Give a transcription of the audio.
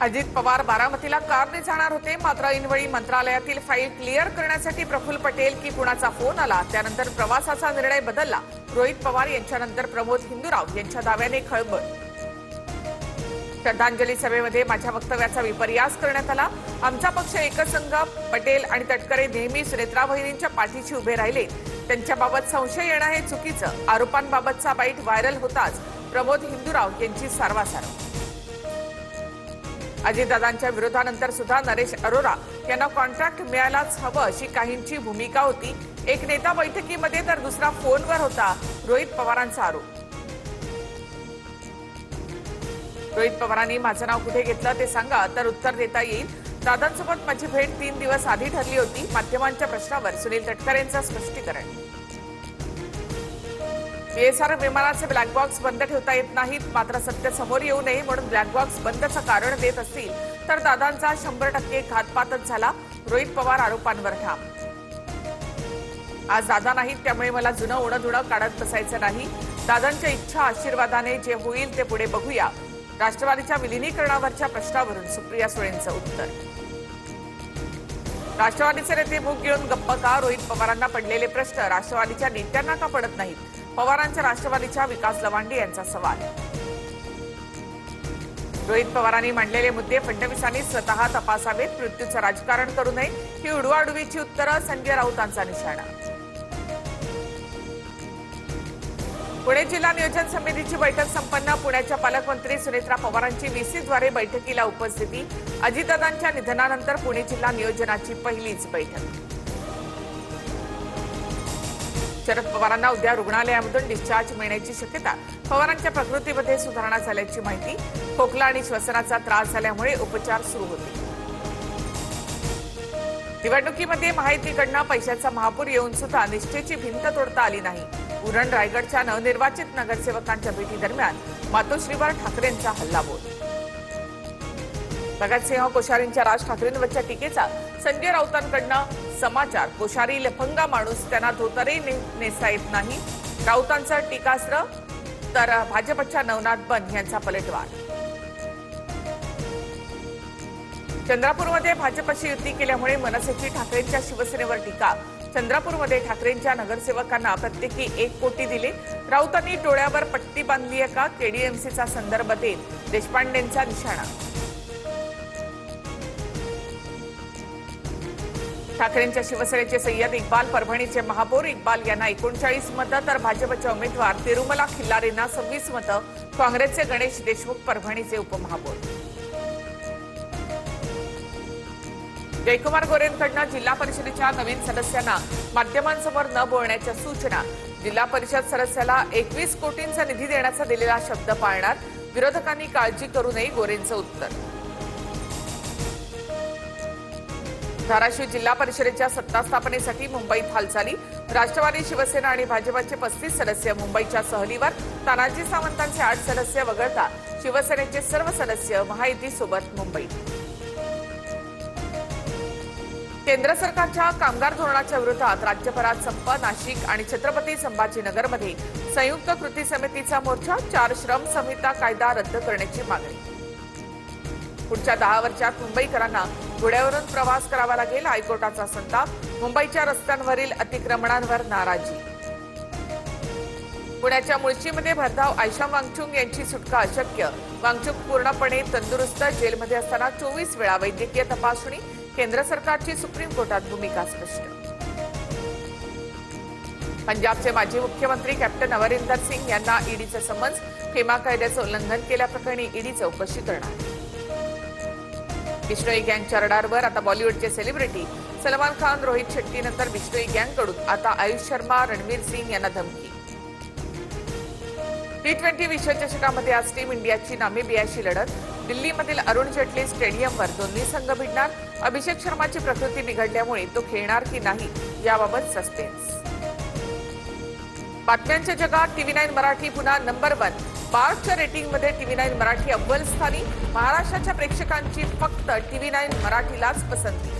अजित पवार बारामतीला कारने जाणार होते, मात्र ऐनवेळी मंत्रालयातील फाईल क्लिअर करण्यासाठी प्रफुल्ल पटेल की कुणाचा फोन आला, त्यानंतर प्रवासाचा निर्णय बदलला। रोहित पवार यांच्यानंतर प्रमोद हिंदुराव यांच्या दाव्याने खळबळ। श्रद्धांजली सभेमध्ये माझ्या वक्तव्याचा विपर्यास करण्यात आला। आमचा पक्ष एकसंघ, पटेल आणि तटकरे नेहमी सुनेत्रा वहिनींच्या पाठीशी उभे राहिले। त्यांच्याबाबत संशय येणं हे चुकीचं। आरोपांबाबतचा बाईट व्हायरल होताच प्रमोद हिंदुराव यांची सारवासारव। अजितदादांच्या विरोधानंतर सुद्धा नरेश अरोरा यांना कॉन्ट्रॅक्ट मिळायलाच हवं अशी काहींची भूमिका होती। एक नेता बैठकीमध्ये तर दुसरा फोनवर होता, रोहित पवारांचा आरोप। रोहित पवारांनी माझं नाव कुठे घेतलं ते सांगा तर उत्तर देता येईल। दादांसोबत माझी भेट 3 दिवस आधी ठरली होती। माध्यमांच्या प्रश्नावर सुनील तटकरेंचं स्पष्टीकरण। बीएसआर विमानाचे ब्लॅक बॉक्स बंद ठेवता येत नाहीत, मात्र सत्य समोर येऊ नये म्हणून ब्लॅक बॉक्स बंदचं कारण देत असतील तर दादांचा 100% घातपातच झाला। रोहित पवार आरोपांवर ठाम। आज दादा नाहीत, त्यामुळे मला जुनं उणं काढत बसायचं नाही। दादांच्या इच्छा आशीर्वादाने जे होईल ते पुढे बघूया। राष्ट्रवादीच्या विलीनीकरणावरच्या प्रश्नावरून सुप्रिया सुळेंचं उत्तर। राष्ट्रवादीचे नेते मूग घेऊन गप्प का? रोहित पवारांना पडलेले प्रश्न राष्ट्रवादीच्या नेत्यांना का पडत नाहीत? पवारांच्या राष्ट्रवादीच्या विकास लवांडे यांचा सवाल। रोहित पवारांनी मांडलेले मुद्दे फडणवीसांनी स्वतः तपासावेत। मृत्यूचं राजकारण करू नये ही उडवाउडवीची उत्तरं संजय राऊतांचा निशाणा। पुणे जिल्हा नियोजन समितीची बैठक संपन्न। पुण्याच्या पालकमंत्री सुनेत्रा पवारांची व्हीसीद्वारे बैठकीला उपस्थिती। अजितदादांच्या निधनानंतर पुणे जिल्हा नियोजनाची पहिलीच बैठक। शरद पवारांना उद्या रुग्णालयामधून डिस्चार्ज मिळण्याची शक्यता। पवारांच्या प्रकृतीमध्ये सुधारणा झाल्याची माहिती। खोकला आणि श्वसनाचा त्रास झाल्यामुळे उपचार सुरू होते। निवडणुकीमध्ये महायुतीकडनं पैशाचा महापूर येऊन सुद्धा निष्ठेची भिंत तोडता आली नाही। उरण रायगडच्या नवनिर्वाचित नगरसेवकांच्या भेटीदरम्यान मातोश्रीवर ठाकरेंचा हल्लाबोल। भगतसिंह कोश्यारींच्या राज ठाकरेंवरच्या टीकेचा संजय राऊतांकडनं समाचार। कोश्यारी लफंगा माणूस, त्यांना धोतरही नेसता येत नाही। राऊतांचं टीकास्त्र तर भाजपच्या नवनाथ बन यांचा पलटवार। चंद्रपूरमध्ये भाजपशी युती केल्यामुळे मनसेची ठाकरेंच्या शिवसेनेवर टीका। चंद्रपूरमध्ये ठाकरेंच्या नगरसेवकांना प्रत्येकी 1 कोटी दिले। राऊतांनी डोळ्यावर पट्टी बांधली आहे का? केडीएमसीचा संदर्भ देत देशपांडेंचा निशाणा। ठाकरेंच्या शिवसेनेचे सय्यद इक्बाल परभणीचे महापौर। इक्बाल यांना 39 मतं तर भाजपचे उमेदवार तिरुमला खिल्लारेंना 26 मतं। काँग्रेसचे गणेश देशमुख परभणीचे उपमहापौर। जयकुमार गोरेंकडनं जिल्हा परिषदेच्या नवीन सदस्यांना माध्यमांसमोर न बोलण्याच्या सूचना। जिल्हा परिषद सदस्याला 21 कोटींचा निधी देण्याचा दिलेला शब्द पाळणार। विरोधकांनी काळजी करू नये, गोरेंचं उत्तर। धाराशिव जिल्हा परिषदेच्या सत्ता स्थापनेसाठी मुंबईत हालचाली। राष्ट्रवादी, शिवसेना आणि भाजपचे 35 सदस्य मुंबईच्या सहलीवर। तानाजी सावंतांचे 8 सदस्य वगळता शिवसेनेचे सर्व सदस्य महायुतीसोबत मुंबईत। केंद्र सरकारच्या कामगार धोरणाच्या विरोधात राज्यभरात संप। नाशिक आणि छत्रपती संभाजीनगरमध्ये संयुक्त कृती समितीचा मोर्चा। 4 श्रम संहिता कायदा रद्द करण्याची मागणी। पुढच्या 10 वर्षात मुंबईकरांना घोड्यावरून प्रवास करावा लागेल, हायकोर्टाचा संताप। मुंबईच्या रस्त्यांवरील अतिक्रमणांवर नाराजी। पुण्याच्या मुळशीमध्ये भरधाव आयशा वांगचुक यांची सुटका अशक्य। वांगचुक पूर्णपणे तंदुरुस्त, जेलमध्ये असताना 24 वेळा वैद्यकीय तपासणी। केंद्र सरकारची सुप्रीम कोर्टात भूमिका स्पष्ट। पंजाबचे माजी मुख्यमंत्री कॅप्टन अमरिंदर सिंग यांना ईडीचं समन्स। फिमा कायद्याचं उल्लंघन केल्याप्रकरणी ईडी चौकशी करणार। बिश्नोई गँगच्या रडारवर आता बॉलिवूडचे सेलिब्रिटी। सलमान खान, रोहित शेट्टीनंतर बिश्नोई गँगकडून आता आयुष शर्मा, रणवीर सिंग यांना धमकी। T20 विश्वचषकामध्ये आज टीम इंडियाची नामिबियाशी लढत। दिल्लीमधील अरुण जेटली स्टेडियमवर दोन्ही संघ भिडणार। अभिषेक शर्माची प्रकृती बिघडल्यामुळे तो खेळणार की नाही याबाबत सस्पेन्स। बातम्यांच्या जगात TV9 मराठी पुन्हा नंबर 1। बार्कच्या रेटिंगमध्ये TV9 मराठी अव्वल स्थानी। महाराष्ट्राच्या प्रेक्षकांची फक्त TV9 मराठीलाच पसंती।